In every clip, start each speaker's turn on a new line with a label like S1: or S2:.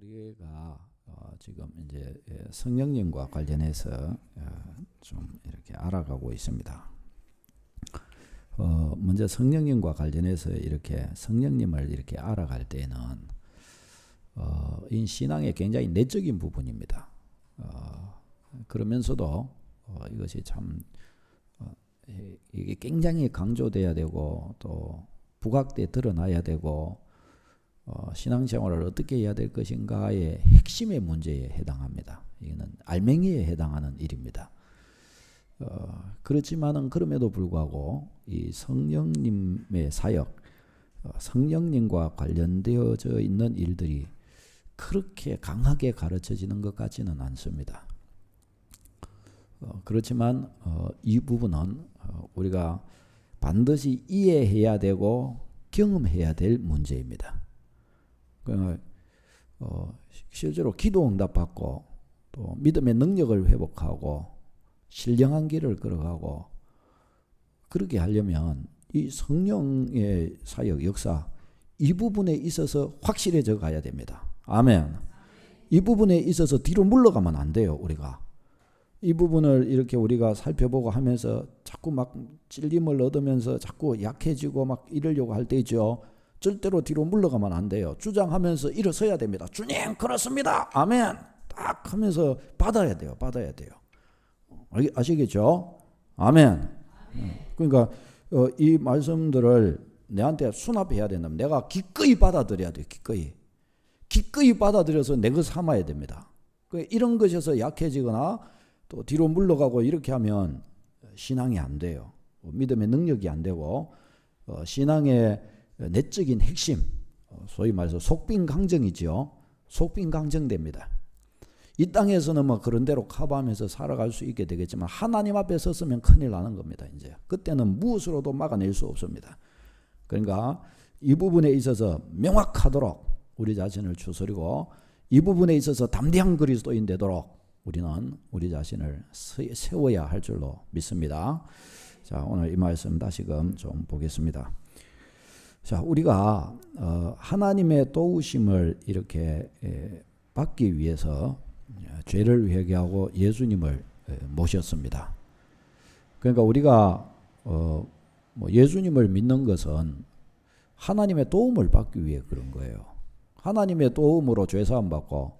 S1: 우리가 지금 이제 성령님과 관련해서 좀 이렇게 알아가고 있습니다. 먼저 성령님과 관련해서 이렇게 성령님을 이렇게 알아갈 때는 이 신앙의 굉장히 내적인 부분입니다. 그러면서도 이것이 참 이게 굉장히 강조돼야 되고 또 부각돼 드러나야 되고 신앙생활을 어떻게 해야 될 것인가의 핵심의 문제에 해당합니다. 이거는 알맹이에 해당하는 일입니다. 그렇지만은 그럼에도 불구하고 이 성령님의 사역, 성령님과 관련되어져 있는 일들이 그렇게 강하게 가르쳐지는 것 같지는 않습니다. 그렇지만 이 부분은 우리가 반드시 이해해야 되고 경험해야 될 문제입니다. 그러니까 실제로 기도 응답받고 또 믿음의 능력을 회복하고 신령한 길을 걸어가고 그렇게 하려면 이 성령의 사역 역사 이 부분에 있어서 확실해져 가야 됩니다. 아멘. 이 부분에 있어서 뒤로 물러가면 안 돼요. 우리가 이 부분을 이렇게 우리가 살펴보고 하면서 자꾸 막 찔림을 얻으면서 자꾸 약해지고 막 이러려고 할 때 있죠. 절대로 뒤로 물러가면 안 돼요. 주장하면서 일어서야 됩니다. 주님 그렇습니다. 아멘. 딱 하면서 받아야 돼요. 받아야 돼요. 아시겠죠? 아멘. 그러니까 이 말씀들을 내한테 수납해야 된다면 내가 기꺼이 받아들여야 돼요. 기꺼이 받아들여서 내 것 삼아야 됩니다. 이런 것에서 약해지거나 또 뒤로 물러가고 이렇게 하면 신앙이 안 돼요. 믿음의 능력이 안 되고 신앙의 내적인 핵심, 소위 말해서 속빈강정이죠. 속빈강정됩니다. 이 땅에서는 뭐 그런 대로 커버하면서 살아갈 수 있게 되겠지만 하나님 앞에 섰으면 큰일 나는 겁니다. 이제 그때는 무엇으로도 막아낼 수 없습니다. 그러니까 이 부분에 있어서 명확하도록 우리 자신을 추스리고 이 부분에 있어서 담대한 그리스도인 되도록 우리는 우리 자신을 세워야 할 줄로 믿습니다. 자, 오늘 이 말씀 다시금 좀 보겠습니다. 자, 우리가 하나님의 도우심을 이렇게 받기 위해서 죄를 회개하고 예수님을 모셨습니다. 그러니까 우리가 예수님을 믿는 것은 하나님의 도움을 받기 위해 그런 거예요. 하나님의 도움으로 죄사함 받고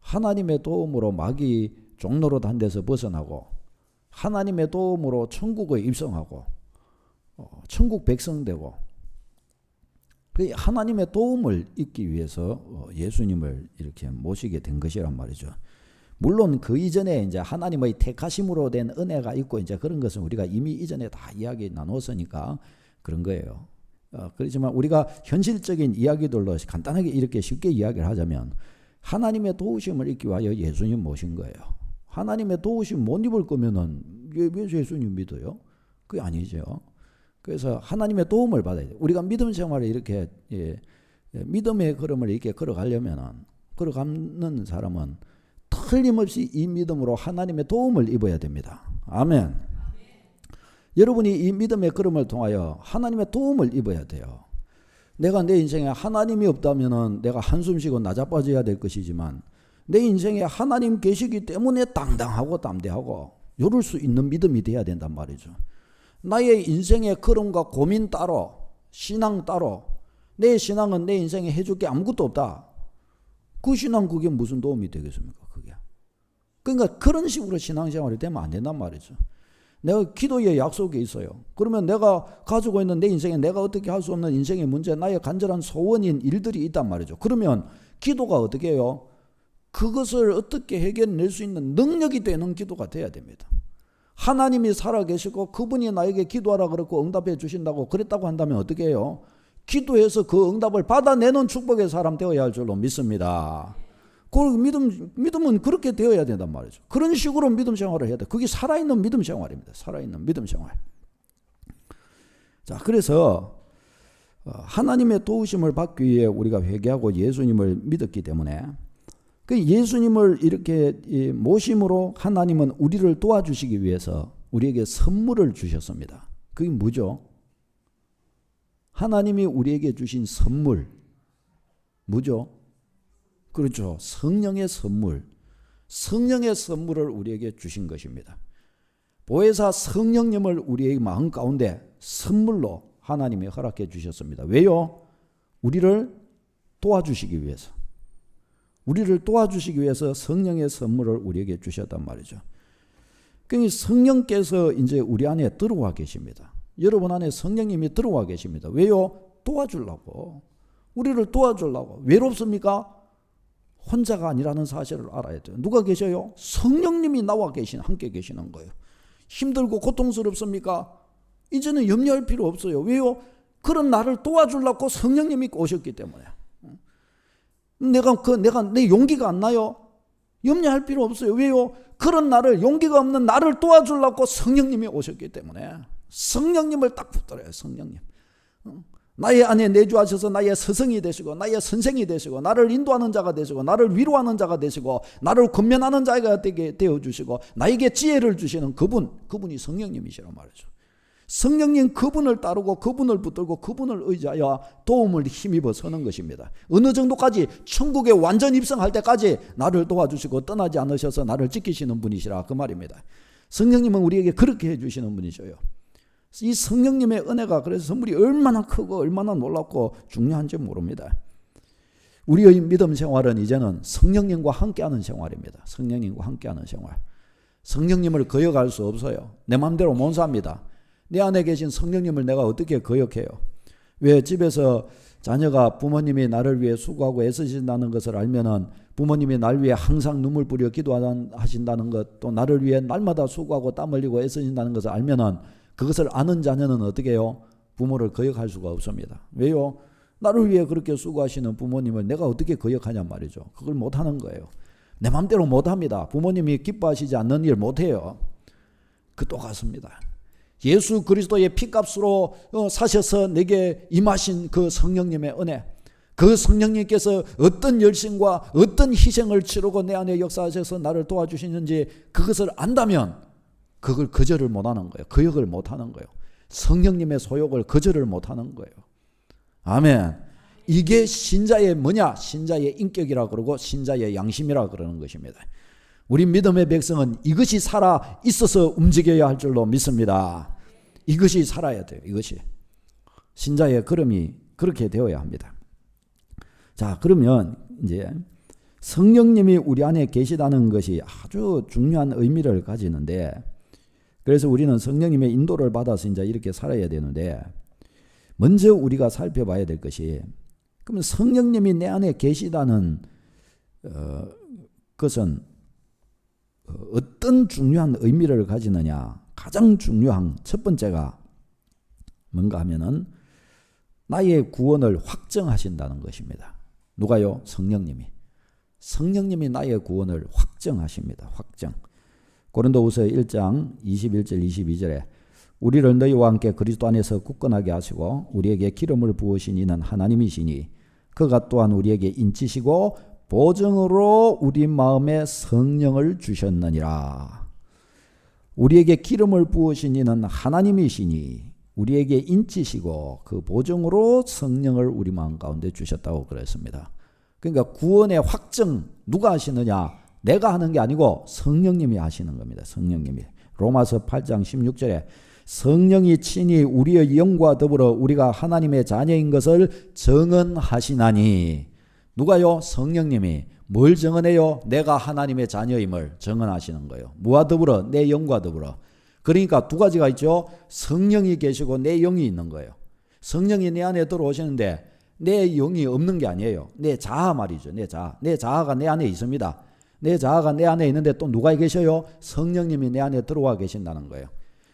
S1: 하나님의 도움으로 마귀 종노릇 한 데서 벗어나고 하나님의 도움으로 천국에 입성하고 천국 백성 되고 하나님의 도움을 입기 위해서 예수님을 이렇게 모시게 된 것이란 말이죠. 물론 그 이전에 이제 하나님의 택하심으로 된 은혜가 있고 이제 그런 것은 우리가 이미 이전에 다 이야기 나눴으니까 그런 거예요. 그렇지만 우리가 현실적인 이야기들로 간단하게 이렇게 쉽게 이야기를 하자면 하나님의 도우심을 입기 위하여 예수님 모신 거예요. 하나님의 도우심 못 입을 거면은 왜 예수님 믿어요? 그게 아니죠. 그래서 하나님의 도움을 받아야 돼요. 우리가 믿음 생활을 이렇게 믿음의 걸음을 이렇게 걸어가려면 걸어가는 사람은 틀림없이 이 믿음으로 하나님의 도움을 입어야 됩니다. 아멘. 여러분이 이 믿음의 걸음을 통하여 하나님의 도움을 입어야 돼요. 내가 내 인생에 하나님이 없다면은 내가 한숨 쉬고 나자빠져야 될 것이지만 내 인생에 하나님 계시기 때문에 당당하고 담대하고 이럴 수 있는 믿음이 돼야 된단 말이죠. 나의 인생의 걸음과 고민 따로 신앙 따로 내 신앙은 내 인생에 해줄 게 아무것도 없다. 그 신앙 그게 무슨 도움이 되겠습니까? 그게. 그러니까 그런 식으로 신앙생활이 되면 안 된단 말이죠. 내가 기도의 약속이 있어요. 그러면 내가 가지고 있는 내 인생에 내가 어떻게 할 수 없는 인생의 문제 나의 간절한 소원인 일들이 있단 말이죠. 그러면 기도가 어떻게 해요? 그것을 어떻게 해결해낼 수 있는 능력이 되는 기도가 돼야 됩니다. 하나님이 살아계시고 그분이 나에게 기도하라 그랬고 응답해 주신다고 그랬다고 한다면 어떻게 해요? 기도해서 그 응답을 받아내는 축복의 사람 되어야 할 줄로 믿습니다. 그 믿음은 그렇게 되어야 된단 말이죠. 그런 식으로 믿음 생활을 해야 돼. 그게 살아있는 믿음 생활입니다. 살아있는 믿음 생활. 자, 그래서 하나님의 도우심을 받기 위해 우리가 회개하고 예수님을 믿었기 때문에 그 예수님을 이렇게 모심으로 하나님은 우리를 도와주시기 위해서 우리에게 선물을 주셨습니다. 그게 뭐죠? 하나님이 우리에게 주신 선물 뭐죠? 그렇죠. 성령의 선물. 성령의 선물을 우리에게 주신 것입니다. 보혜사 성령님을 우리의 마음 가운데 선물로 하나님이 허락해 주셨습니다. 왜요? 우리를 도와주시기 위해서. 우리를 도와주시기 위해서 성령의 선물을 우리에게 주셨단 말이죠. 그러니까 성령께서 이제 우리 안에 들어와 계십니다. 여러분 안에 성령님이 들어와 계십니다. 왜요? 도와주려고. 우리를 도와주려고. 외롭습니까? 혼자가 아니라는 사실을 알아야 돼요. 누가 계셔요? 성령님이 나와 함께 계시는 거예요. 힘들고 고통스럽습니까? 이제는 염려할 필요 없어요. 왜요? 그런 나를 도와주려고 성령님이 오셨기 때문에. 내 용기가 안 나요? 염려할 필요 없어요. 왜요? 그런 나를, 용기가 없는 나를 도와주려고 성령님이 오셨기 때문에. 성령님을 딱 붙들어요. 성령님. 나의 안에 내주하셔서 나의 스승이 되시고 나의 선생이 되시고 나를 인도하는 자가 되시고 나를 위로하는 자가 되시고 나를 권면하는 자가 되게 되어주시고 나에게 지혜를 주시는 그분이 성령님이시란 말이죠. 성령님 그분을 따르고 그분을 붙들고 그분을 의지하여 도움을 힘입어 서는 것입니다. 어느 정도까지? 천국에 완전 입성할 때까지 나를 도와주시고 떠나지 않으셔서 나를 지키시는 분이시라 그 말입니다. 성령님은 우리에게 그렇게 해주시는 분이셔요. 이 성령님의 은혜가 그래서 선물이 얼마나 크고 얼마나 놀랍고 중요한지 모릅니다. 우리의 믿음 생활은 이제는 성령님과 함께하는 생활입니다. 성령님과 함께하는 생활. 성령님을 거역할 수 없어요. 내 마음대로 못 삽니다. 내 안에 계신 성령님을 내가 어떻게 거역해요? 왜 집에서 자녀가 부모님이 나를 위해 수고하고 애쓰신다는 것을 알면은 부모님이 날 위해 항상 눈물 뿌려 기도하신다는 것, 또 나를 위해 날마다 수고하고 땀 흘리고 애쓰신다는 것을 알면은 그것을 아는 자녀는 어떻게 해요? 부모를 거역할 수가 없습니다. 왜요? 나를 위해 그렇게 수고하시는 부모님을 내가 어떻게 거역하냔 말이죠. 그걸 못하는 거예요. 내 마음대로 못합니다. 부모님이 기뻐하시지 않는 일 못해요. 그 똑같습니다. 예수 그리스도의 피값으로 사셔서 내게 임하신 그 성령님의 은혜, 그 성령님께서 어떤 열심과 어떤 희생을 치르고 내 안에 역사하셔서 나를 도와주시는지 그것을 안다면 그걸 거절을 못하는 거예요. 거역을 못하는 거예요. 성령님의 소욕을 거절을 못하는 거예요. 아멘. 이게 신자의 뭐냐? 신자의 인격이라 그러고 신자의 양심이라 그러는 것입니다. 우리 믿음의 백성은 이것이 살아 있어서 움직여야 할 줄로 믿습니다. 이것이 살아야 돼요. 이것이. 신자의 걸음이 그렇게 되어야 합니다. 자, 그러면 이제 성령님이 우리 안에 계시다는 것이 아주 중요한 의미를 가지는데, 그래서 우리는 성령님의 인도를 받아서 이제 이렇게 살아야 되는데, 먼저 우리가 살펴봐야 될 것이, 그러면 성령님이 내 안에 계시다는 것은 어떤 중요한 의미를 가지느냐? 가장 중요한 첫 번째가 뭔가 하면은 나의 구원을 확정하신다는 것입니다. 누가요? 성령님이. 성령님이 나의 구원을 확정하십니다. 확정. 고린도후서 1장 21절 22절에 우리를 너희와 함께 그리스도 안에서 굳건하게 하시고 우리에게 기름을 부으신 이는 하나님이시니 그가 또한 우리에게 인치시고 보증으로 우리 마음에 성령을 주셨느니라. 우리에게 기름을 부으신 이는 하나님이시니 우리에게 인치시고 그 보증으로 성령을 우리 마음 가운데 주셨다고 그랬습니다. 그러니까 구원의 확정 누가 하시느냐? 내가 하는 게 아니고 성령님이 하시는 겁니다. 성령님이. 로마서 8장 16절에 성령이 친히 우리의 영과 더불어 우리가 하나님의 자녀인 것을 증언하시나니. 누가요? 성령님이. 뭘 증언해요? 내가 하나님의 자녀임을 증언하시는 거예요. 뭐와 더불어? 내 영과 더불어. 그러니까 두 가지가 있죠. 성령이 계시고 내 영이 있는 거예요. 성령이 내 안에 들어오시는데 내 영이 없는 게 아니에요. 내 자아 말이죠. 내 자아. 내 자아가 내 안에 있습니다. 내 자아가 내 안에 있는데 또 누가 계셔요? 성령님이 내 안에 들어와 계신다는 거예요.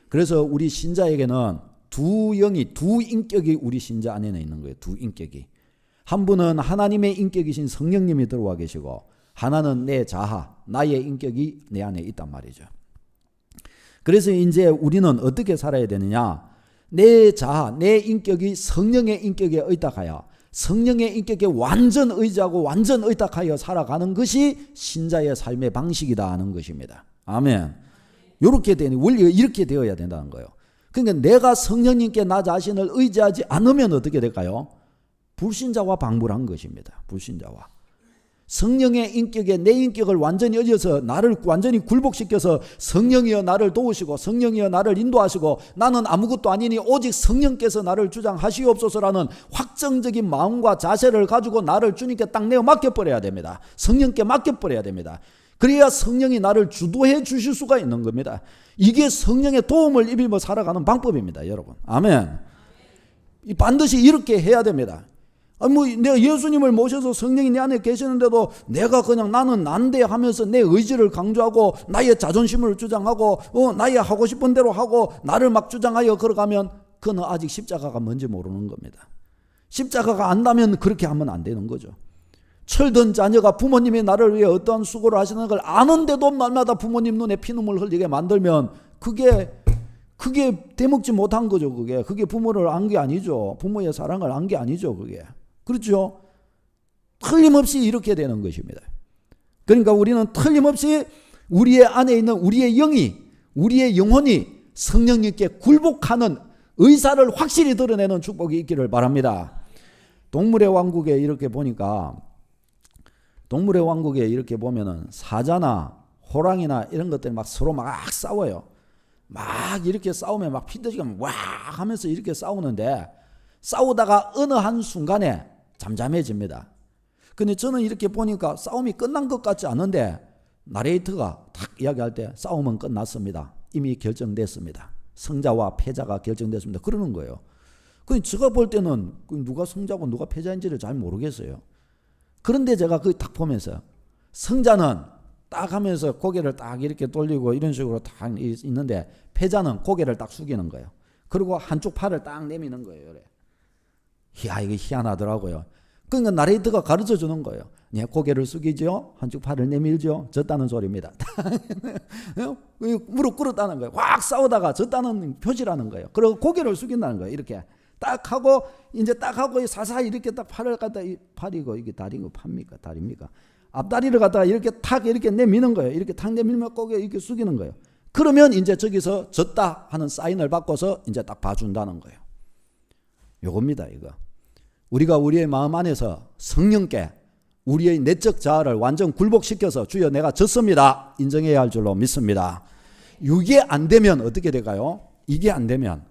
S1: 그래서 우리 신자에게는 두 영이, 두 인격이 우리 신자 안에는 있는 거예요. 두 인격이. 한 분은 하나님의 인격이신 성령님이 들어와 계시고 하나는 내 자아, 나의 인격이 내 안에 있단 말이죠. 그래서 이제 우리는 어떻게 살아야 되느냐? 내 자아, 내 인격이 성령의 인격에 의탁하여 성령의 인격에 완전 의지하고 완전 의탁하여 살아가는 것이 신자의 삶의 방식이다 하는 것입니다. 아멘. 이렇게 되니 원리가 이렇게 되어야 된다는 거예요. 그러니까 내가 성령님께 나 자신을 의지하지 않으면 어떻게 될까요? 불신자와 방불한 것입니다. 불신자와. 성령의 인격에 내 인격을 완전히 얹어서 나를 완전히 굴복시켜서 성령이여 나를 도우시고 성령이여 나를 인도하시고 나는 아무것도 아니니 오직 성령께서 나를 주장하시옵소서라는 확정적인 마음과 자세를 가지고 나를 주님께 딱 내어 맡겨버려야 됩니다. 성령께 맡겨버려야 됩니다. 그래야 성령이 나를 주도해 주실 수가 있는 겁니다. 이게 성령의 도움을 입으며 살아가는 방법입니다, 여러분. 아멘. 반드시 이렇게 해야 됩니다. 내가 예수님을 모셔서 성령이 내 안에 계시는데도 내가 그냥 나는 난데 하면서 내 의지를 강조하고 나의 자존심을 주장하고 나의 하고 싶은 대로 하고 나를 막 주장하여 걸어가면 그는 아직 십자가가 뭔지 모르는 겁니다. 십자가가 안다면 그렇게 하면 안 되는 거죠. 철든 자녀가 부모님이 나를 위해 어떠한 수고를 하시는 걸 아는데도 날마다 부모님 눈에 피눈물 흘리게 만들면 그게 대먹지 못한 거죠. 그게 부모를 안 게 아니죠. 부모의 사랑을 안 게 아니죠. 그게. 그렇죠? 틀림없이 이렇게 되는 것입니다. 그러니까 우리는 틀림없이 우리의 안에 있는 우리의 영이, 우리의 영혼이 성령님께 굴복하는 의사를 확실히 드러내는 축복이 있기를 바랍니다. 동물의 왕국에 이렇게 보니까, 동물의 왕국에 이렇게 보면은 사자나 호랑이나 이런 것들이 막 서로 막 싸워요. 막 이렇게 싸우면 막 피터지가 와 하면서 이렇게 싸우는데 싸우다가 어느 한 순간에 잠잠해집니다. 근데 저는 이렇게 보니까 싸움이 끝난 것 같지 않은데 나레이터가 딱 이야기할 때 싸움은 끝났습니다. 이미 결정됐습니다. 승자와 패자가 결정됐습니다. 그러는 거예요. 근데 제가 볼 때는 누가 승자고 누가 패자인지를 잘 모르겠어요. 그런데 제가 그걸 딱 보면서 승자는 딱 하면서 고개를 딱 이렇게 돌리고 이런 식으로 딱 있는데 패자는 고개를 딱 숙이는 거예요. 그리고 한쪽 팔을 딱 내미는 거예요. 그래. 이야, 이게 희한하더라고요. 그러니까 나레이터가 가르쳐 주는 거예요. 네, 고개를 숙이죠. 한쪽 팔을 내밀죠. 졌다는 소리입니다. 무릎 꿇었다는 거예요. 확 싸우다가 졌다는 표시라는 거예요. 그리고 고개를 숙인다는 거예요. 이렇게 딱 하고 이제 딱 하고 사사히 이렇게 딱 팔을 갖다 팔이고 이게 다리고 팝니까 다리입니까? 앞다리를 갖다가 이렇게 탁 이렇게 내미는 거예요. 이렇게 탁 내밀면 고개 이렇게 숙이는 거예요. 그러면 이제 저기서 졌다 하는 사인을 받고서 이제 딱 봐준다는 거예요. 요겁니다, 이거. 우리가 우리의 마음 안에서 성령께 우리의 내적 자아를 완전 굴복시켜서 주여 내가 졌습니다 인정해야 할 줄로 믿습니다. 이게 안 되면 어떻게 될까요? 이게 안 되면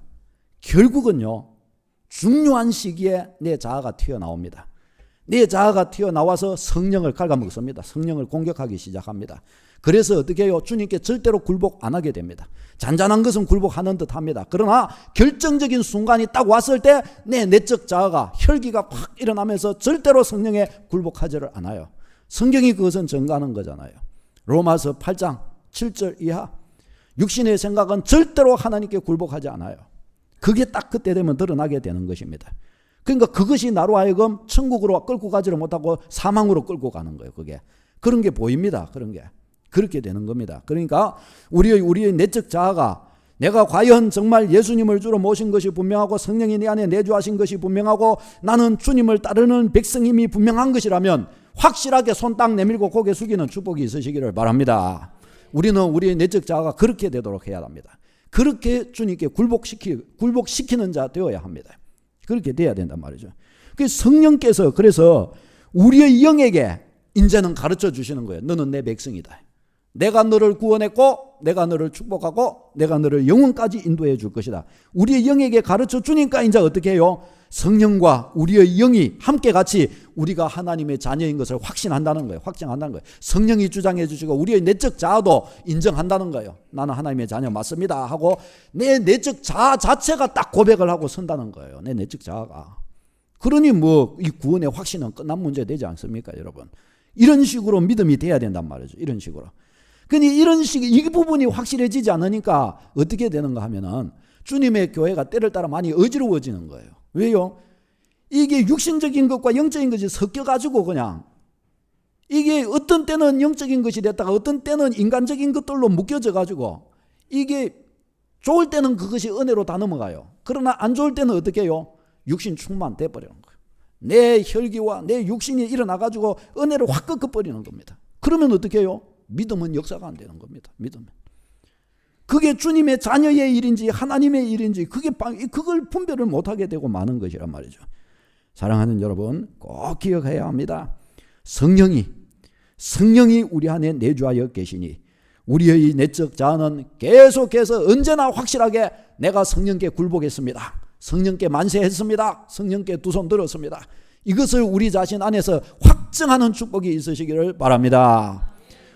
S1: 결국은요 중요한 시기에 내 자아가 튀어나옵니다. 내 자아가 튀어나와서 성령을 갉아먹습니다. 성령을 공격하기 시작합니다. 그래서 어떻게 해요? 주님께 절대로 굴복 안 하게 됩니다. 잔잔한 것은 굴복하는 듯 합니다. 그러나 결정적인 순간이 딱 왔을 때 내 내적 자아가 혈기가 확 일어나면서 절대로 성령에 굴복하지를 않아요. 성경이 그것은 증거하는 거잖아요. 로마서 8장 7절 이하 육신의 생각은 절대로 하나님께 굴복하지 않아요. 그게 딱 그때 되면 드러나게 되는 것입니다. 그러니까 그것이 나로 하여금 천국으로 끌고 가지를 못하고 사망으로 끌고 가는 거예요. 그런 게 보입니다. 그런 게. 그렇게 되는 겁니다. 그러니까 우리의 내적 자아가 내가 과연 정말 예수님을 주로 모신 것이 분명하고 성령이 내 안에 내주하신 것이 분명하고 나는 주님을 따르는 백성임이 분명한 것이라면 확실하게 손 딱 내밀고 고개 숙이는 축복이 있으시기를 바랍니다. 우리는 우리의 내적 자아가 그렇게 되도록 해야 합니다. 그렇게 주님께 굴복시키는 자 되어야 합니다. 그렇게 돼야 된단 말이죠. 성령께서 그래서 우리의 영에게 이제는 가르쳐 주시는 거예요. 너는 내 백성이다. 내가 너를 구원했고 내가 너를 축복하고 내가 너를 영원까지 인도해 줄 것이다. 우리의 영에게 가르쳐 주니까 이제 어떻게 해요? 성령과 우리의 영이 함께 같이 우리가 하나님의 자녀인 것을 확신한다는 거예요. 확정한다는 거예요. 성령이 주장해 주시고 우리의 내적 자아도 인정한다는 거예요. 나는 하나님의 자녀 맞습니다 하고 내 내적 자아 자체가 딱 고백을 하고 선다는 거예요. 내 내적 자아가. 그러니 이 구원의 확신은 끝난 문제 되지 않습니까, 여러분? 이런 식으로 믿음이 돼야 된단 말이죠. 이런 식으로. 근데 이 부분이 확실해지지 않으니까 어떻게 되는가 하면은 주님의 교회가 때를 따라 많이 어지러워지는 거예요. 왜요? 이게 육신적인 것과 영적인 것이 섞여가지고 그냥 이게 어떤 때는 영적인 것이 됐다가 어떤 때는 인간적인 것들로 묶여져가지고 이게 좋을 때는 그것이 은혜로 다 넘어가요. 그러나 안 좋을 때는 어떻게 해요? 육신 충만 돼버리는 거예요. 내 혈기와 내 육신이 일어나가지고 은혜를 확 꺾어버리는 겁니다. 그러면 어떻게 해요? 믿음은 역사가 안 되는 겁니다. 믿음은. 그게 주님의 자녀의 일인지 하나님의 일인지 그걸 분별을 못하게 되고 마는 것이란 말이죠. 사랑하는 여러분 꼭 기억해야 합니다. 성령이 성령이 우리 안에 내주하여 계시니 우리의 내적 자아는 계속해서 언제나 확실하게 내가 성령께 굴복했습니다. 성령께 만세했습니다. 성령께 두 손 들었습니다. 이것을 우리 자신 안에서 확증하는 축복이 있으시기를 바랍니다.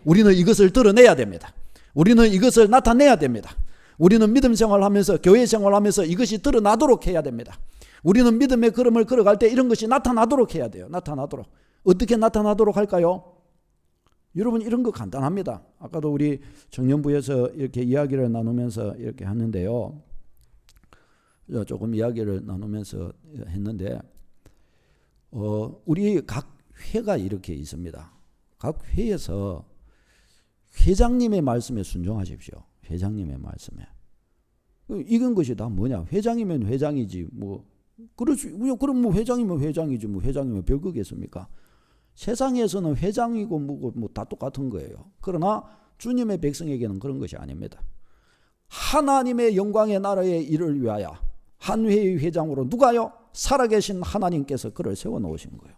S1: 우리는 이것을 드러내야 됩니다. 우리는 이것을 나타내야 됩니다. 우리는 믿음 생활하면서 교회 생활하면서 이것이 드러나도록 해야 됩니다. 우리는 믿음의 걸음을 걸어갈 때 이런 것이 나타나도록 해야 돼요. 나타나도록. 어떻게 나타나도록 할까요? 여러분 이런 거 간단합니다. 아까도 우리 청년부에서 이렇게 이야기를 나누면서 이렇게 하는데요. 조금 이야기를 나누면서 했는데 우리 각 회가 이렇게 있습니다. 각 회에서 회장님의 말씀에 순종하십시오. 회장님의 말씀에. 이건 것이 다 뭐냐? 회장이면 회장이지 뭐 그렇지. 그럼 뭐 회장이면 회장이지 뭐 회장이면 별거겠습니까? 세상에서는 회장이고 뭐고 뭐 다 똑같은 거예요. 그러나 주님의 백성에게는 그런 것이 아닙니다. 하나님의 영광의 나라의 일을 위하여 한 회의 회장으로 누가요? 살아계신 하나님께서 그를 세워놓으신 거예요.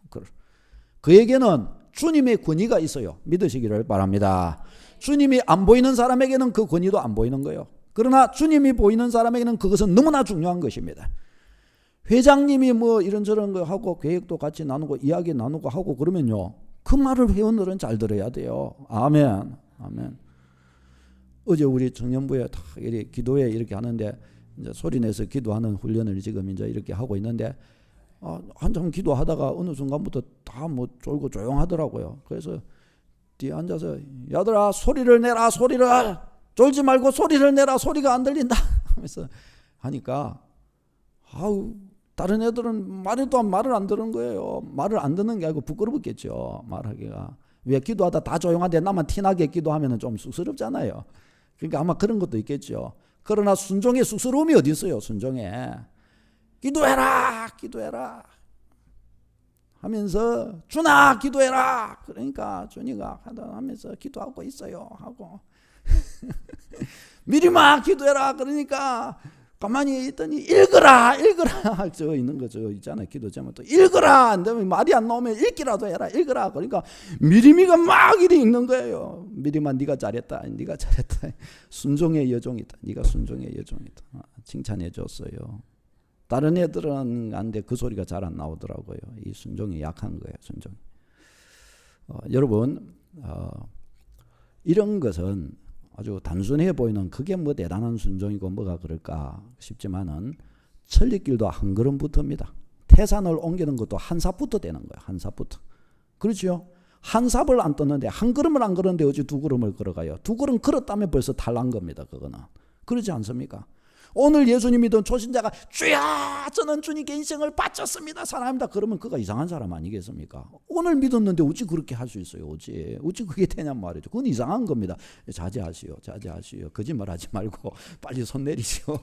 S1: 그에게는 주님의 권위가 있어요. 믿으시기를 바랍니다. 주님이 안 보이는 사람에게는 그 권위도 안 보이는 거예요. 그러나 주님이 보이는 사람에게는 그것은 너무나 중요한 것입니다. 회장님이 뭐 이런저런 거 하고 계획도 같이 나누고 이야기 나누고 하고 그러면요. 그 말을 회원들은 잘 들어야 돼요. 아멘. 아멘. 어제 우리 청년부에 다 이렇게 기도회 이렇게 하는데 이제 소리내서 기도하는 훈련을 지금 이제 이렇게 하고 있는데 한참 기도하다가 어느 순간부터 다 뭐 쫄고 조용하더라고요. 그래서 뒤에 앉아서 야들아 소리를 내라 소리를 쫄지 말고 소리를 내라 소리가 안 들린다 하면서 하니까 다른 애들은 말해도 말을 안 듣는 거예요. 말을 안 듣는 게 아니고 부끄럽겠죠. 말하기가. 왜 기도하다 다 조용한데 나만 티나게 기도하면 좀 쑥스럽잖아요. 그러니까 아마 그런 것도 있겠죠. 그러나 순종의 쑥스러움이 어디 있어요. 순종에. 기도해라 기도해라 하면서 준아 기도해라. 그러니까 준이가 하면서 기도하고 있어요 하고 미리마 기도해라 그러니까 가만히 있더니 읽어라 저 있는 거 저 있잖아요. 기도 제목도 읽어라. 근데 말이 안 나오면 읽기라도 해라. 읽어라. 그러니까 미리미가 막 이리 읽는 거예요. 미리마 네가 잘했다. 네가 잘했다. 순종의 여종이다. 네가 순종의 여종이다. 칭찬해 줬어요. 다른 애들은 안돼 그 소리가 잘 안 나오더라고요. 이 순종이 약한 거예요. 순종. 여러분 이런 것은 아주 단순해 보이는 그게 뭐 대단한 순종이고 뭐가 그럴까 싶지만은 천리길도 한 걸음부터입니다. 태산을 옮기는 것도 한 삽부터 되는 거예요. 한 삽부터. 그렇죠? 한 삽을 안 떴는데 한 걸음을 안 걸었는데 어찌 두 걸음을 걸어가요? 두 걸음 걸었다면 벌써 탈난 겁니다. 그거는. 그렇지 않습니까? 오늘 예수님 믿은 초신자가 주여 저는 주님께 인생을 바쳤습니다 사랑합니다. 그러면 그가 이상한 사람 아니겠습니까? 오늘 믿었는데 어찌 그렇게 할 수 있어요? 어찌 그게 되냔 말이죠. 그건 이상한 겁니다. 자제하시오. 거짓말하지 말고 빨리 손 내리시오.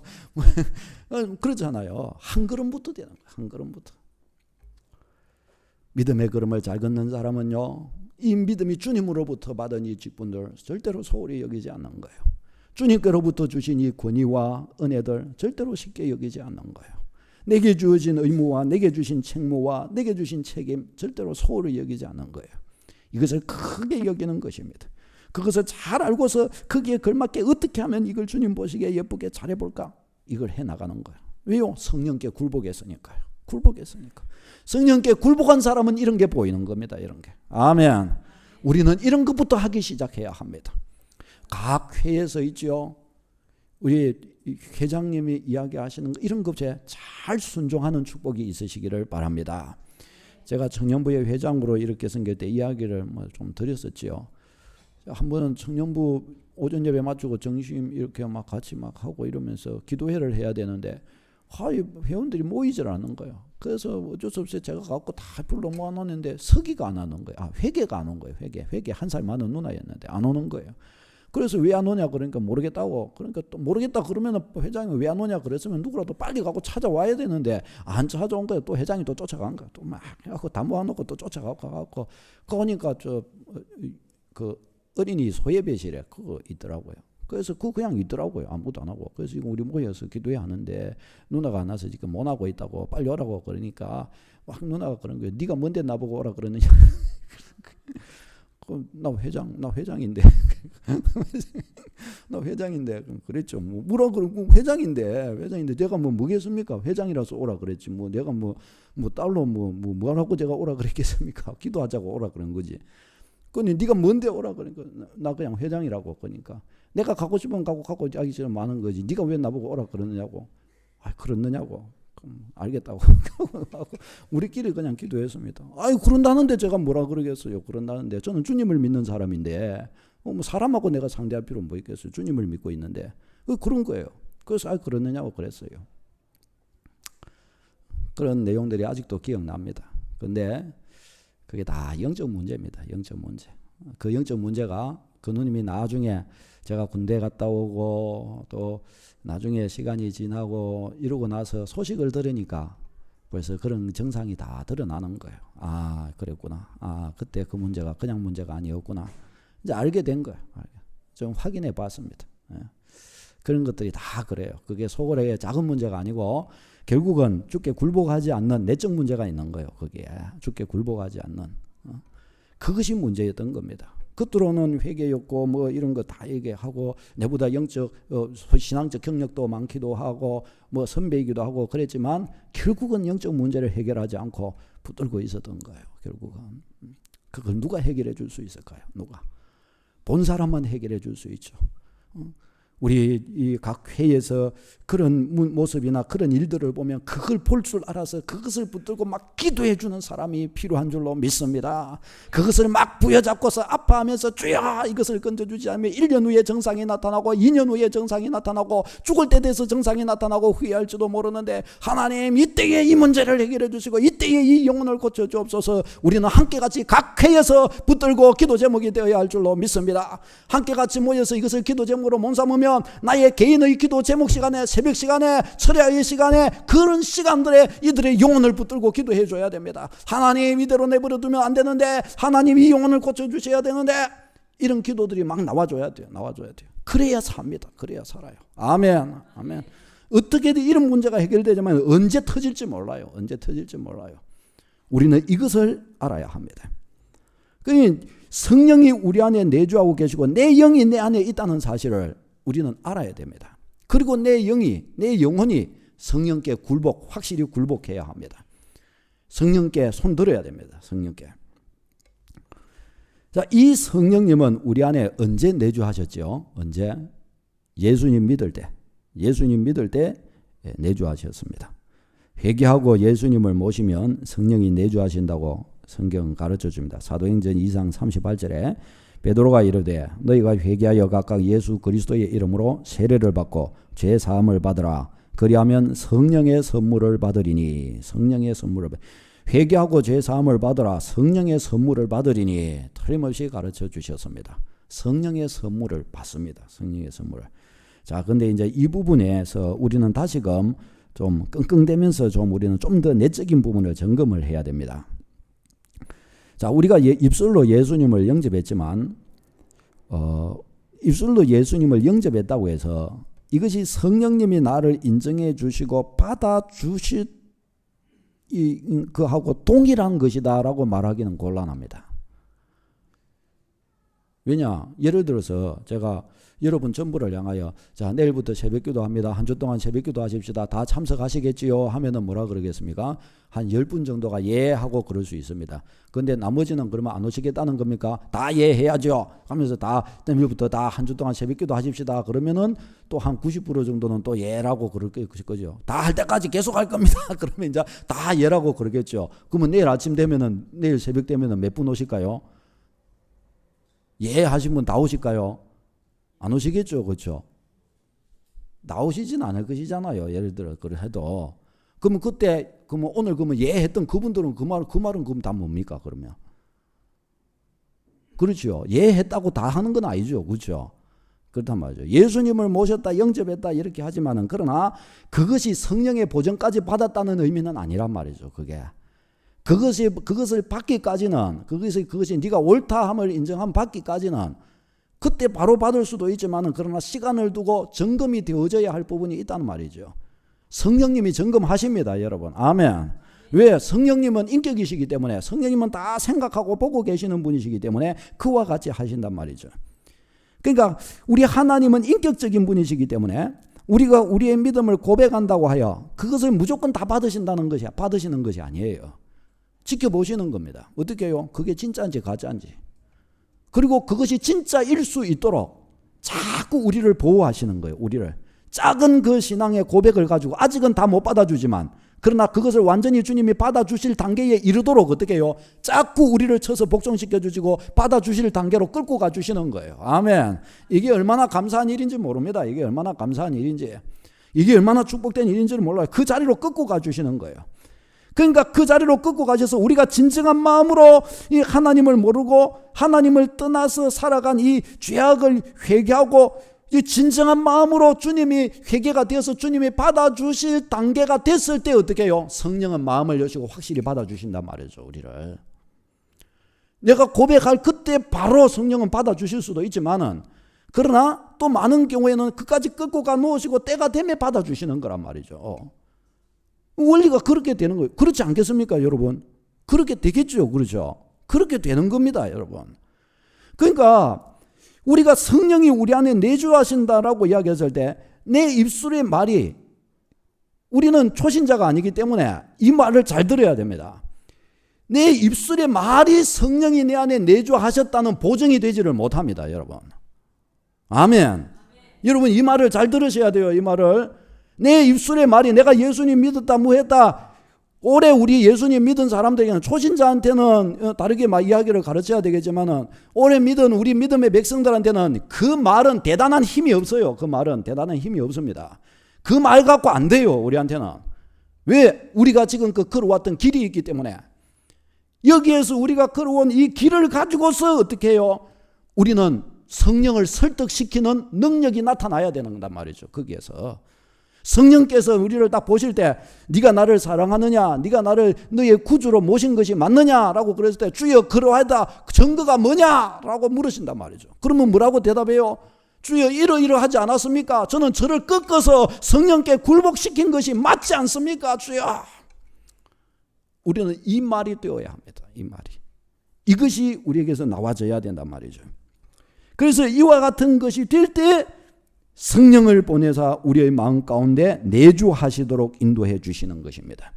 S1: 그렇잖아요. 한 걸음부터 되는 거예요. 한 걸음부터. 믿음의 걸음을 잘 걷는 사람은요. 이 믿음이 주님으로부터 받은 이 직분들 절대로 소홀히 여기지 않는 거예요. 주님께로부터 주신 이 권위와 은혜들 절대로 쉽게 여기지 않는 거예요. 내게 주어진 의무와 내게 주신 책무와 내게 주신 책임 절대로 소홀히 여기지 않는 거예요. 이것을 크게 여기는 것입니다. 그것을 잘 알고서 거기에 걸맞게 어떻게 하면 이걸 주님 보시기에 예쁘게 잘해볼까? 이걸 해나가는 거예요. 왜요? 성령께 굴복했으니까요. 성령께 굴복한 사람은 이런 게 보이는 겁니다. 이런 게. 아멘. 우리는 이런 것부터 하기 시작해야 합니다. 각 회에서 있죠. 우리 회장님이 이야기하시는 이런 것에 잘 순종하는 축복이 있으시기를 바랍니다. 제가 청년부의 회장으로 이렇게 생길 때 이야기를 좀 드렸었지요. 한 번은 청년부 오전 예배 마치고 점심 이렇게 막 같이 막 하고 이러면서 기도회를 해야 되는데 회원들이 모이질 않는 거예요. 그래서 어쩔 수 없이 제가 갖고 다 불러 모아놓는데 서기가 안 오는 거예요. 회계가 안 온 거예요. 회계 한 살 많은 누나였는데 안 오는 거예요. 그래서 왜 안 오냐 그러니까 모르겠다고. 그러니까 또 모르겠다 그러면 회장이 왜 안 오냐 그랬으면 누구라도 빨리 가고 찾아와야 되는데 안 찾아온 거예요. 또 회장이 또 쫓아간 거야. 또 막 해갖고 다 모아놓고 또 쫓아가고 가갖고 그러니까 그 어린이 소예배실에 그거 있더라고요. 그래서 그거 그냥 있더라고요. 아무것도 안 하고. 그래서 지금 우리 모여서 기도회 하는데 누나가 안 와서 지금 못 하고 있다고 빨리 오라고 그러니까 막 누나가 그런 거예요. 네가 뭔데 나보고 오라 그러느냐. 나 회장인데. 나 회장인데. 그랬죠. 뭐라 그러고 회장인데 내가 뭐겠습니까? 회장이라서 오라 그랬지. 내가 딸로 뭐라고 제가 오라 그랬겠습니까? 기도하자고 오라 그런 거지. 근데 네가 뭔데 오라 그러니까 나 그냥 회장이라고. 그러니까 내가 가고 싶으면 가고 자기 싫으면 많은 거지. 네가 왜 나보고 오라 그러느냐고. 그렇느냐고. 알겠다고. 우리끼리 그냥 기도했습니다. 그런다는데 제가 뭐라 그러겠어요. 그런다는데 저는 주님을 믿는 사람인데 사람하고 내가 상대할 필요는 뭐 있겠어요. 주님을 믿고 있는데 그런 거예요. 그래서 그러느냐고 그랬어요. 그런 내용들이 아직도 기억납니다. 근데 그게 다 영적 문제입니다. 영적 문제. 그 영적 문제가 그 누님이 나중에 제가 군대 갔다 오고 또 나중에 시간이 지나고 이러고 나서 소식을 들으니까 벌써 그런 증상이 다 드러나는 거예요. 그랬구나. 그때 그 문제가 그냥 문제가 아니었구나. 이제 알게 된 거예요. 좀 확인해 봤습니다. 그런 것들이 다 그래요. 그게 속으로의 작은 문제가 아니고 결국은 주께 굴복하지 않는 내적 문제가 있는 거예요. 거기에 주께 굴복하지 않는 그것이 문제였던 겁니다. 겉으로는 회개였고 이런 거 다 얘기하고 내보다 영적 신앙적 경력도 많기도 하고 선배이기도 하고 그랬지만 결국은 영적 문제를 해결하지 않고 붙들고 있었던 거예요. 결국은 그걸 누가 해결해 줄 수 있을까요? 누가? 본 사람만 해결해 줄 수 있죠. 우리 이 각 회에서 그런 모습이나 그런 일들을 보면 그걸 볼 줄 알아서 그것을 붙들고 막 기도해 주는 사람이 필요한 줄로 믿습니다. 그것을 막 부여잡고서 아파하면서 주여 이것을 건져주지 않으면 1년 후에 정상이 나타나고 2년 후에 정상이 나타나고 죽을 때 돼서 정상이 나타나고 후회할지도 모르는데 하나님 이때에 이 문제를 해결해 주시고 이때에 이 영혼을 고쳐 주옵소서. 우리는 함께같이 각 회에서 붙들고 기도 제목이 되어야 할 줄로 믿습니다. 함께같이 모여서 이것을 기도 제목으로 못 삼으면 나의 개인의 기도 제목 시간에 새벽 시간에 철야의 시간에 그런 시간들에 이들의 영혼을 붙들고 기도해 줘야 됩니다. 하나님 이대로 내버려 두면 안 되는데 하나님 이 영혼을 고쳐주셔야 되는데 이런 기도들이 막 나와줘야 돼요. 그래야 삽니다. 그래야 살아요. 아멘. 어떻게든 이런 문제가 해결되지만 언제 터질지 몰라요. 우리는 이것을 알아야 합니다. 그러니까 성령이 우리 안에 내주하고 계시고 내 영이 내 안에 있다는 사실을 우리는 알아야 됩니다. 그리고 내 영혼이 성령께 확실히 굴복해야 합니다. 성령께 손들어야 됩니다. 성령께. 자, 이 성령님은 우리 안에 언제 내주하셨죠? 언제? 예수님 믿을 때 내주하셨습니다. 회개하고 예수님을 모시면 성령이 내주하신다고 성경은 가르쳐 줍니다. 사도행전 2장 38절에 베드로가 이르되 너희가 회개하여 각각 예수 그리스도의 이름으로 세례를 받고 죄 사함을 받으라. 그리하면 성령의 선물을 받으리니. 회개하고 죄 사함을 받으라. 성령의 선물을 받으리니. 틀림없이 가르쳐 주셨습니다. 성령의 선물을 받습니다. 성령의 선물을. 자, 근데 이제 이 부분에서 우리는 다시금 좀 끙끙대면서 우리는 좀 더 내적인 부분을 점검을 해야 됩니다. 자, 우리가 입술로 예수님을 영접했지만 입술로 예수님을 영접했다고 해서 이것이 성령님이 나를 인정해 주시고 받아주시 그하고 동일한 것이다라고 말하기는 곤란합니다. 왜냐? 예를 들어서 제가 여러분 전부를 향하여 자 내일부터 새벽기도 합니다. 한 주 동안 새벽기도 하십시다. 다 참석하시겠지요? 하면은 뭐라 그러겠습니까? 한 10분 정도가 예 하고 그럴 수 있습니다. 그런데 나머지는 그러면 안 오시겠다는 겁니까? 다 예 해야죠. 하면서 다 내일부터 다 한 주 동안 새벽기도 하십시다. 그러면은 또 한 90% 정도는 또 예라고 그럴 거죠. 다 할 때까지 계속 할 겁니다. 그러면 이제 다 예라고 그러겠죠. 그러면 내일 아침 되면은 내일 새벽 되면은 몇 분 오실까요? 예 하신 분 다 오실까요? 안 오시겠죠. 그렇죠? 나오시진 않을 것이잖아요. 예를 들어 그래 해도. 그러면 오늘 예 했던 그분들은 그 말은 그럼 다 뭡니까? 그러면. 그렇죠. 예 했다고 다 하는 건 아니죠. 그렇죠? 그렇단 말이죠. 예수님을 모셨다, 영접했다 이렇게 하지만은 그러나 그것이 성령의 보전까지 받았다는 의미는 아니란 말이죠. 그것을 받기까지는 그것이 네가 옳다함을 인정함 받기까지는 그때 바로 받을 수도 있지만 그러나 시간을 두고 점검이 되어져야 할 부분이 있다는 말이죠. 성령님이 점검하십니다. 여러분. 아멘. 왜? 성령님은 인격이시기 때문에, 성령님은 다 생각하고 보고 계시는 분이시기 때문에 그와 같이 하신단 말이죠. 그러니까 우리 하나님은 인격적인 분이시기 때문에 우리가 우리의 믿음을 고백한다고 하여 그것을 무조건 다 받으시는 것이 아니에요. 지켜보시는 겁니다. 어떻게 해요? 그게 진짜인지 가짜인지. 그리고 그것이 진짜일 수 있도록 자꾸 우리를 보호하시는 거예요. 우리를. 작은 그 신앙의 고백을 가지고 아직은 다 못 받아주지만, 그러나 그것을 완전히 주님이 받아주실 단계에 이르도록 어떻게 해요? 자꾸 우리를 쳐서 복종시켜 주시고 받아주실 단계로 끌고 가주시는 거예요. 아멘. 이게 얼마나 감사한 일인지 모릅니다. 이게 얼마나 감사한 일인지, 이게 얼마나 축복된 일인지를 몰라요. 그 자리로 끌고 가주시는 거예요. 그러니까 그 자리로 끌고 가셔서 우리가 진정한 마음으로 이 하나님을 모르고 하나님을 떠나서 살아간 이 죄악을 회개하고 이 진정한 마음으로 주님이 회개가 되어서 주님이 받아주실 단계가 됐을 때 어떻게 해요? 성령은 마음을 여시고 확실히 받아주신단 말이죠. 우리를. 내가 고백할 그때 바로 성령은 받아주실 수도 있지만은, 그러나 또 많은 경우에는 그까지 끌고 가 놓으시고 때가 되면 받아주시는 거란 말이죠. 원리가 그렇게 되는 거예요. 그렇지 않겠습니까, 여러분? 그렇게 되겠죠. 그렇죠? 그렇게 되는 겁니다, 여러분. 그러니까 우리가 성령이 우리 안에 내주하신다라고 이야기했을 때 내 입술의 말이, 우리는 초신자가 아니기 때문에 이 말을 잘 들어야 됩니다. 내 입술의 말이 성령이 내 안에 내주하셨다는 보증이 되지를 못합니다, 여러분. 아멘. 여러분 이 말을 잘 들으셔야 돼요. 이 말을. 내 입술의 말이 내가 예수님 믿었다 뭐 했다, 오래 우리 예수님 믿은 사람들에게는, 초신자한테는 다르게 막 이야기를 가르쳐야 되겠지만은 오래 믿은 우리 믿음의 백성들한테는 그 말은 대단한 힘이 없어요. 그 말은 대단한 힘이 없습니다. 그 말 갖고 안 돼요, 우리한테는. 왜? 우리가 지금 그 걸어왔던 길이 있기 때문에. 여기에서 우리가 걸어온 이 길을 가지고서 어떻게 해요? 우리는 성령을 설득시키는 능력이 나타나야 되는 단 말이죠. 거기에서 성령께서 우리를 딱 보실 때 네가 나를 사랑하느냐, 네가 나를 너의 구주로 모신 것이 맞느냐라고 그랬을 때 주여 그러하다, 증거가 뭐냐라고 물으신단 말이죠. 그러면 뭐라고 대답해요? 주여 이러이러하지 않았습니까? 저는 저를 꺾어서 성령께 굴복시킨 것이 맞지 않습니까? 주여. 우리는 이 말이 되어야 합니다. 이 말이. 이것이 우리에게서 나와져야 된단 말이죠. 그래서 이와 같은 것이 될 때 성령을 보내사 우리의 마음 가운데 내주하시도록 인도해 주시는 것입니다.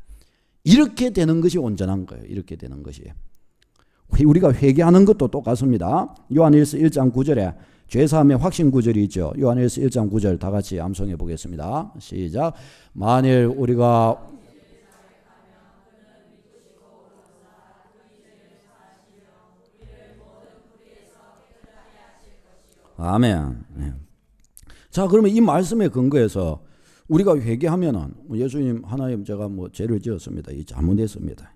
S1: 이렇게 되는 것이 온전한 거예요. 이렇게 되는 것이. 우리가 회개하는 것도 똑같습니다. 요한일서 1장 9절에 죄사함의 확신 구절이 있죠. 요한일서 1장 9절 다 같이 암송해 보겠습니다. 시작. 만일 우리가 아멘. 네. 자, 그러면 이 말씀에 근거해서 우리가 회개하면은 예수님 하나님 제가 뭐 죄를 지었습니다. 잘못했습니다.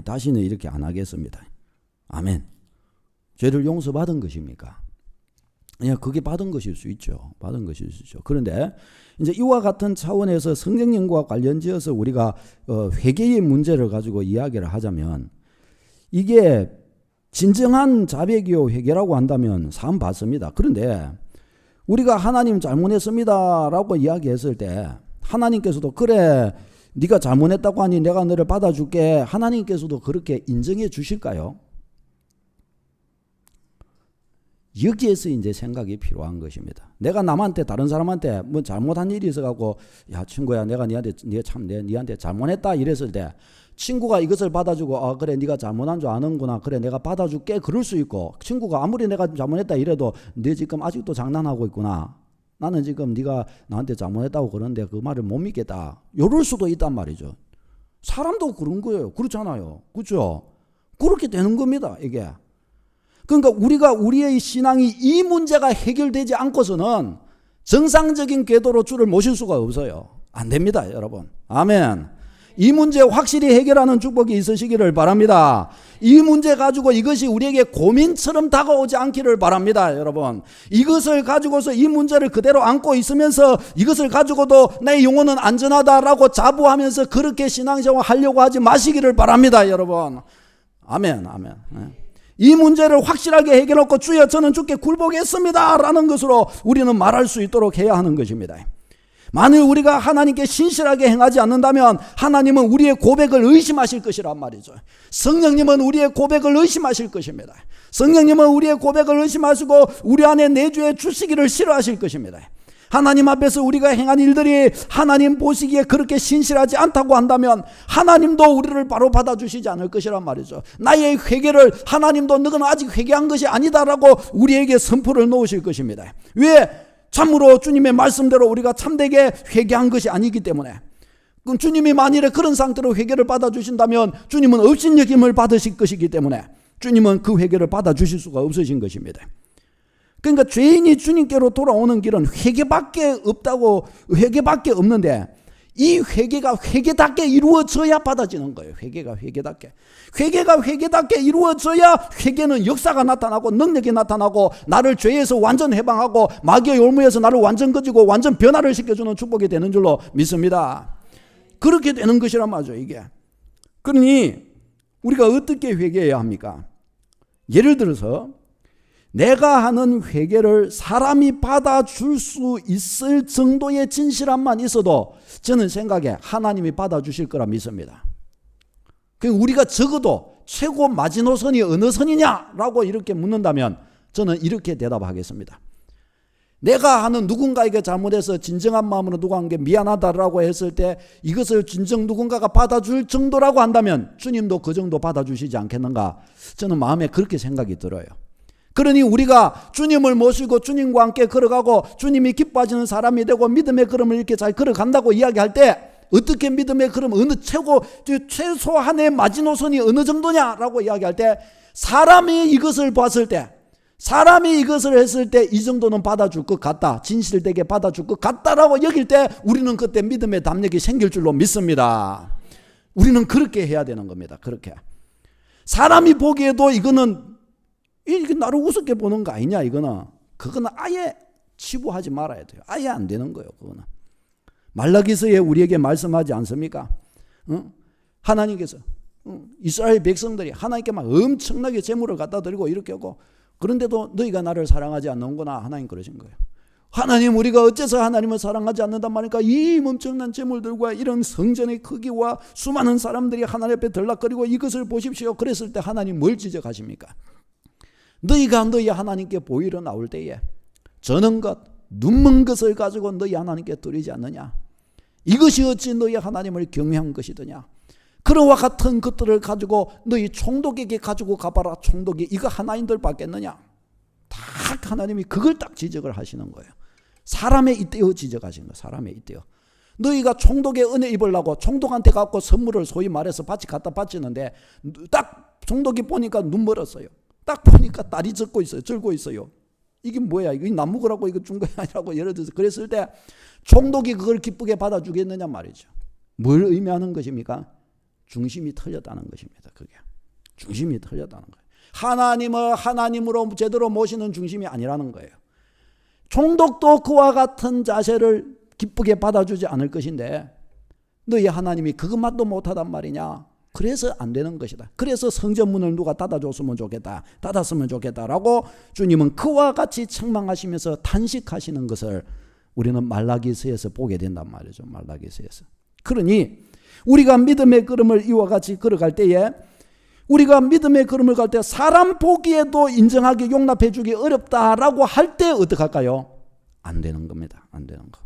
S1: 다시는 이렇게 안 하겠습니다. 아멘. 죄를 용서받은 것입니까? 그냥 그게 받은 것일 수 있죠. 받은 것일 수 있죠. 그런데 이제 이와 같은 차원에서 성령님과 관련지어서 우리가 회개의 문제를 가지고 이야기를 하자면, 이게 진정한 자백이요 회개라고 한다면 참 받습니다. 그런데 우리가 하나님 잘못했습니다 라고 이야기했을 때 하나님께서도 그래 네가 잘못했다고 하니 내가 너를 받아줄게, 하나님께서도 그렇게 인정해 주실까요? 여기에서 이제 생각이 필요한 것입니다. 내가 남한테, 다른 사람한테 뭐 잘못한 일이 있어갖고 야 친구야 내가 니한테 잘못했다 이랬을 때 친구가 이것을 받아주고 그래 네가 잘못한 줄 아는구나, 그래 내가 받아줄게 그럴 수 있고, 친구가 아무리 내가 잘못했다 이래도 너 지금 아직도 장난하고 있구나, 나는 지금 네가 나한테 잘못했다고 그러는데 그 말을 못 믿겠다 이럴 수도 있단 말이죠. 사람도 그런 거예요. 그렇잖아요. 그렇죠? 그렇게 되는 겁니다. 이게. 그러니까 우리가 우리의 신앙이 이 문제가 해결되지 않고서는 정상적인 궤도로 주를 모실 수가 없어요. 안 됩니다, 여러분. 아멘. 이 문제 확실히 해결하는 축복이 있으시기를 바랍니다. 이 문제 가지고 이것이 우리에게 고민처럼 다가오지 않기를 바랍니다, 여러분. 이것을 가지고서 이 문제를 그대로 안고 있으면서 이것을 가지고도 내 영혼은 안전하다라고 자부하면서 그렇게 신앙생활 하려고 하지 마시기를 바랍니다, 여러분. 아멘, 아멘. 이 문제를 확실하게 해결하고 주여 저는 주께 굴복했습니다 라는 것으로 우리는 말할 수 있도록 해야 하는 것입니다. 만일 우리가 하나님께 신실하게 행하지 않는다면 하나님은 우리의 고백을 의심하실 것이란 말이죠. 성령님은 우리의 고백을 의심하실 것입니다. 성령님은 우리의 고백을 의심하시고 우리 안에 내주에 주시기를 싫어하실 것입니다. 하나님 앞에서 우리가 행한 일들이 하나님 보시기에 그렇게 신실하지 않다고 한다면 하나님도 우리를 바로 받아주시지 않을 것이란 말이죠. 나의 회개를 하나님도 너는 아직 회개한 것이 아니다라고 우리에게 선포를 놓으실 것입니다. 왜? 참으로 주님의 말씀대로 우리가 참되게 회개한 것이 아니기 때문에. 그럼 주님이 만일에 그런 상태로 회개를 받아주신다면 주님은 업신여김을 받으실 것이기 때문에 주님은 그 회개를 받아주실 수가 없으신 것입니다. 그러니까 죄인이 주님께로 돌아오는 길은 회개밖에 없는데 이 회개가 회개답게 이루어져야 받아지는 거예요. 회개가 회개답게 이루어져야 회개는 역사가 나타나고 능력이 나타나고 나를 죄에서 완전 해방하고 마귀의 올무에서 나를 완전 거지고 완전 변화를 시켜주는 축복이 되는 줄로 믿습니다. 그렇게 되는 것이란 말이죠, 이게. 그러니 우리가 어떻게 회개해야 합니까? 예를 들어서 내가 하는 회개를 사람이 받아줄 수 있을 정도의 진실함만 있어도 저는 생각에 하나님이 받아주실 거라 믿습니다. 우리가 적어도 최고 마지노선이 어느 선이냐라고 이렇게 묻는다면 저는 이렇게 대답하겠습니다. 내가 하는 누군가에게 잘못해서 진정한 마음으로 누군가에게 미안하다라고 했을 때 이것을 진정 누군가가 받아줄 정도라고 한다면 주님도 그 정도 받아주시지 않겠는가? 저는 마음에 그렇게 생각이 들어요. 그러니 우리가 주님을 모시고 주님과 함께 걸어가고 주님이 기뻐하시는 사람이 되고 믿음의 걸음을 이렇게 잘 걸어간다고 이야기할 때 어떻게 믿음의 걸음 어느 최소한의 마지노선이 어느 정도냐라고 이야기할 때 사람이 이것을 봤을 때 사람이 이것을 했을 때 이 정도는 받아줄 것 같다, 진실되게 받아줄 것 같다라고 여길 때 우리는 그때 믿음의 담력이 생길 줄로 믿습니다. 우리는 그렇게 해야 되는 겁니다. 그렇게 사람이 보기에도 이거는 이게 나를 우습게 보는 거 아니냐, 그거는 아예 치부하지 말아야 돼요. 아예 안 되는 거예요. 그거는 말라기서에 우리에게 말씀하지 않습니까? 하나님께서 이스라엘 백성들이 하나님께 막 엄청나게 재물을 갖다 드리고 이렇게 하고 그런데도 너희가 나를 사랑하지 않는구나, 하나님 그러신 거예요. 하나님, 우리가 어째서 하나님을 사랑하지 않는단 말입니까? 이 엄청난 재물들과 이런 성전의 크기와 수많은 사람들이 하나님 앞에 들락거리고 이것을 보십시오. 그랬을 때 하나님 뭘 지적하십니까? 너희가 너희 하나님께 보이러 나올 때에 저는 것, 눈먼 것을 가지고 너희 하나님께 드리지 않느냐? 이것이 어찌 너희 하나님을 경외한 것이더냐? 그러와 같은 것들을 가지고 너희 총독에게 가지고 가봐라. 총독이 이거 하나님들 받겠느냐? 딱 하나님이 그걸 딱 지적을 하시는 거예요. 사람의 이때요 지적하시는 거예요. 사람의 이때요. 너희가 총독의 은혜 입으려고 총독한테 갖고 선물을 소위 말해서 갖다 바치는데 딱 총독이 보니까 눈 멀었어요. 딱 보니까 딸이 젖고 있어요. 절고 있어요. 이게 뭐야? 이거 나무거라고 이거 준 거야? 아니라고 예를 들어서 그랬을 때 총독이 그걸 기쁘게 받아주겠느냐 말이죠. 뭘 의미하는 것입니까? 중심이 틀렸다는 것입니다. 그게 중심이 틀렸다는 거예요. 하나님을 하나님으로 제대로 모시는 중심이 아니라는 거예요. 총독도 그와 같은 자세를 기쁘게 받아주지 않을 것인데 너희 하나님이 그것만도 못하단 말이냐? 그래서 안 되는 것이다. 그래서 성전문을 누가 닫아줬으면 좋겠다, 닫았으면 좋겠다라고 주님은 그와 같이 책망하시면서 탄식하시는 것을 우리는 말라기서에서 보게 된단 말이죠. 말라기서에서. 그러니 우리가 믿음의 걸음을 이와 같이 걸어갈 때에 우리가 믿음의 걸음을 갈 때 사람 보기에도 인정하기 용납해 주기 어렵다라고 할 때 어떡할까요? 안 되는 겁니다. 안 되는 거.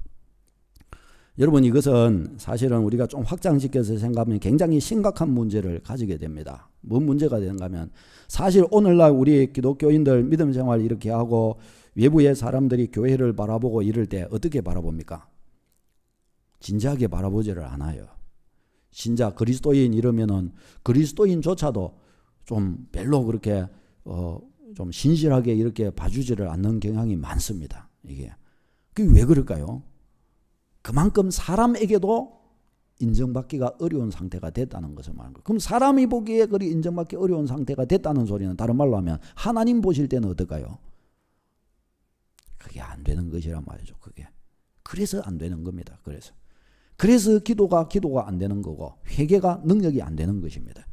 S1: 여러분, 이것은 사실은 우리가 좀 확장시켜서 생각하면 굉장히 심각한 문제를 가지게 됩니다. 뭔 문제가 되는가 하면 사실 오늘날 우리 기독교인들 믿음 생활 이렇게 하고 외부의 사람들이 교회를 바라보고 이럴 때 어떻게 바라봅니까? 진지하게 바라보지를 않아요. 진짜 그리스도인 이러면은 그리스도인조차도 좀 별로 그렇게 좀 신실하게 이렇게 봐주지를 않는 경향이 많습니다. 이게 그게 왜 그럴까요? 그만큼 사람에게도 인정받기가 어려운 상태가 됐다는 것을 말하는 거예요. 그럼 사람이 보기에 그리 인정받기 어려운 상태가 됐다는 소리는 다른 말로 하면 하나님 보실 때는 어떨까요? 그게 안 되는 것이란 말이죠. 그게 그래서 안 되는 겁니다. 그래서 기도가 안 되는 거고 회개가 능력이 안 되는 것입니다.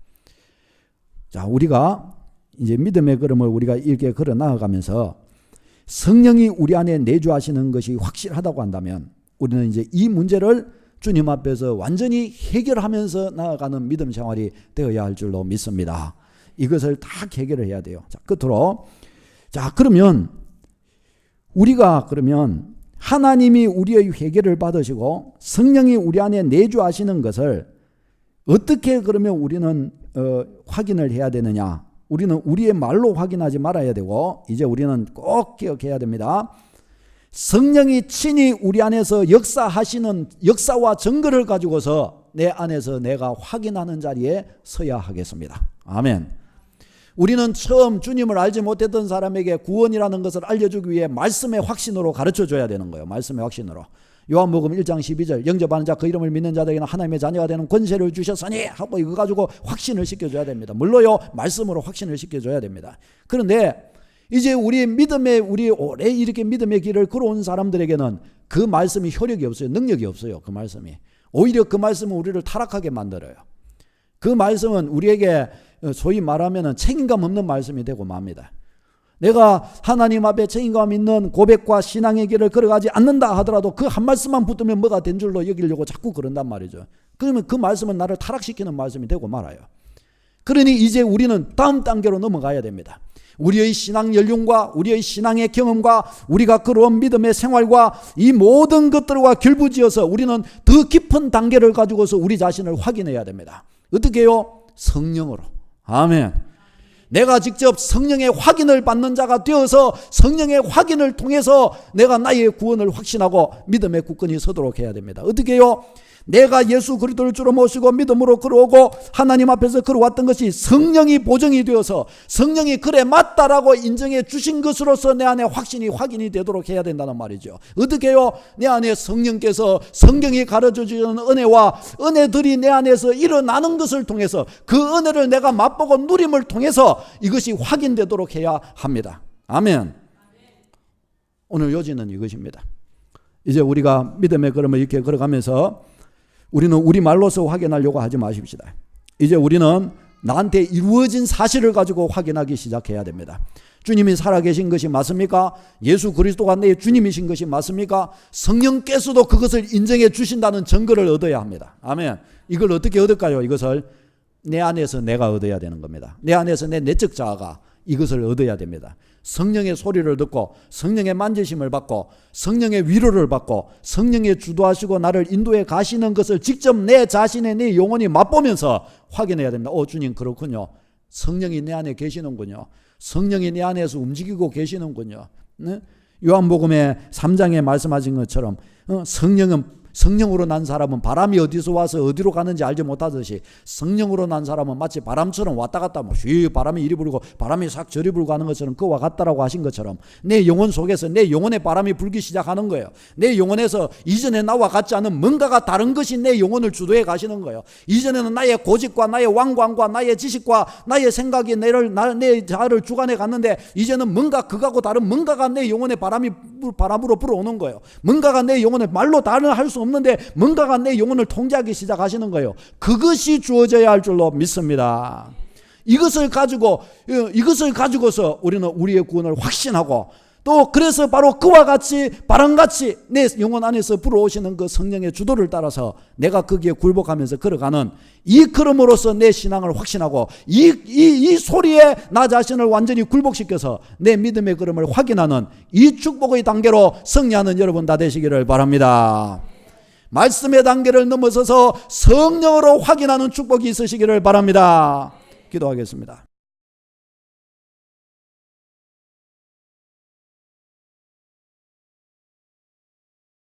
S1: 자, 우리가 이제 믿음의 걸음을 우리가 이렇게 걸어 나아가면서 성령이 우리 안에 내주하시는 것이 확실하다고 한다면 우리는 이제 이 문제를 주님 앞에서 완전히 해결하면서 나아가는 믿음 생활이 되어야 할 줄로 믿습니다. 이것을 다 해결을 해야 돼요. 자, 끝으로. 자, 그러면 우리가 그러면 하나님이 우리의 회개를 받으시고 성령이 우리 안에 내주하시는 것을 어떻게 그러면 우리는 확인을 해야 되느냐? 우리는 우리의 말로 확인하지 말아야 되고 이제 우리는 꼭 기억해야 됩니다. 성령이 친히 우리 안에서 역사하시는 역사와 증거를 가지고서 내 안에서 내가 확인하는 자리에 서야 하겠습니다. 아멘. 우리는 처음 주님을 알지 못했던 사람에게 구원이라는 것을 알려주기 위해 말씀의 확신으로 가르쳐줘야 되는 거예요. 말씀의 확신으로. 요한복음 1장 12절 영접하는 자 그 이름을 믿는 자들에게는 하나님의 자녀가 되는 권세를 주셨으니 하고 이거 가지고 확신을 시켜줘야 됩니다. 물론요 말씀으로 확신을 시켜줘야 됩니다. 그런데 이제 우리 믿음의 우리 오래 이렇게 믿음의 길을 걸어온 사람들에게는 그 말씀이 효력이 없어요. 능력이 없어요. 그 말씀이. 오히려 그 말씀은 우리를 타락하게 만들어요. 그 말씀은 우리에게 소위 말하면 책임감 없는 말씀이 되고 맙니다. 내가 하나님 앞에 책임감 있는 고백과 신앙의 길을 걸어가지 않는다 하더라도 그 한 말씀만 붙으면 뭐가 된 줄로 여기려고 자꾸 그런단 말이죠. 그러면 그 말씀은 나를 타락시키는 말씀이 되고 말아요. 그러니 이제 우리는 다음 단계로 넘어가야 됩니다. 우리의 신앙 연륜과 우리의 신앙의 경험과 우리가 걸어온 믿음의 생활과 이 모든 것들과 결부지어서 우리는 더 깊은 단계를 가지고서 우리 자신을 확인해야 됩니다. 어떻게 해요? 성령으로. 아멘. 내가 직접 성령의 확인을 받는 자가 되어서 성령의 확인을 통해서 내가 나의 구원을 확신하고 믿음의 굳건히 서도록 해야 됩니다. 어떻게 해요? 내가 예수 그리스도를 주로 모시고 믿음으로 걸어오고 하나님 앞에서 걸어왔던 것이 성령이 보증이 되어서 성령이 그래 맞다라고 인정해 주신 것으로서 내 안에 확인이 되도록 해야 된다는 말이죠. 어떻게 해요? 내 안에 성령께서 성경이 가르쳐주는 은혜와 은혜들이 내 안에서 일어나는 것을 통해서 그 은혜를 내가 맛보고 누림을 통해서 이것이 확인되도록 해야 합니다. 아멘. 오늘 요지는 이것입니다. 이제 우리가 믿음의 걸음을 이렇게 걸어가면서 우리는 우리 말로서 확인하려고 하지 마십시다. 이제 우리는 나한테 이루어진 사실을 가지고 확인하기 시작해야 됩니다. 주님이 살아계신 것이 맞습니까? 예수 그리스도가 내 주님이신 것이 맞습니까? 성령께서도 그것을 인정해 주신다는 증거를 얻어야 합니다. 아멘. 이걸 어떻게 얻을까요? 이것을 내 안에서 내가 얻어야 되는 겁니다. 내 안에서 내 내적 자아가 이것을 얻어야 됩니다. 성령의 소리를 듣고 성령의 만지심을 받고 성령의 위로를 받고 성령의 주도하시고 나를 인도해 가시는 것을 직접 내 자신의 내 영혼이 맛보면서 확인해야 됩니다. 주님 그렇군요. 성령이 내 안에 계시는군요. 성령이 내 안에서 움직이고 계시는군요. 네? 요한복음의 3장에 말씀하신 것처럼 성령으로 난 사람은 바람이 어디서 와서 어디로 가는지 알지 못하듯이 성령으로 난 사람은 마치 바람처럼 왔다 갔다 바람이 이리 불고 바람이 싹 저리 불고 하는 것처럼 그와 같다라고 하신 것처럼 내 영혼 속에서 내 영혼의 바람이 불기 시작하는 거예요. 내 영혼에서 이전에 나와 같지 않은 뭔가가 다른 것이 내 영혼을 주도해 가시는 거예요. 이전에는 나의 고집과 나의 왕관과 나의 지식과 나의 생각이 내 자아를 주관해 갔는데 이제는 뭔가 그거하고 다른 뭔가가 내 영혼의 바람으로 불어오는 거예요. 뭔가가 내 영혼의 말로 다른 할 수 없는데 뭔가가 내 영혼을 통제하기 시작하시는 거예요. 그것이 주어져야 할 줄로 믿습니다. 이것을 가지고서 우리는 우리의 구원을 확신하고 또 그래서 바로 그와 같이 바람같이 내 영혼 안에서 불어오시는 그 성령의 주도를 따라서 내가 거기에 굴복하면서 걸어가는 이 걸음으로써 내 신앙을 확신하고 이 소리에 나 자신을 완전히 굴복시켜서 내 믿음의 걸음을 확인하는 이 축복의 단계로 승리하는 여러분 다 되시기를 바랍니다. 말씀의 단계를 넘어서서 성령으로 확인하는 축복이 있으시기를 바랍니다. 기도하겠습니다.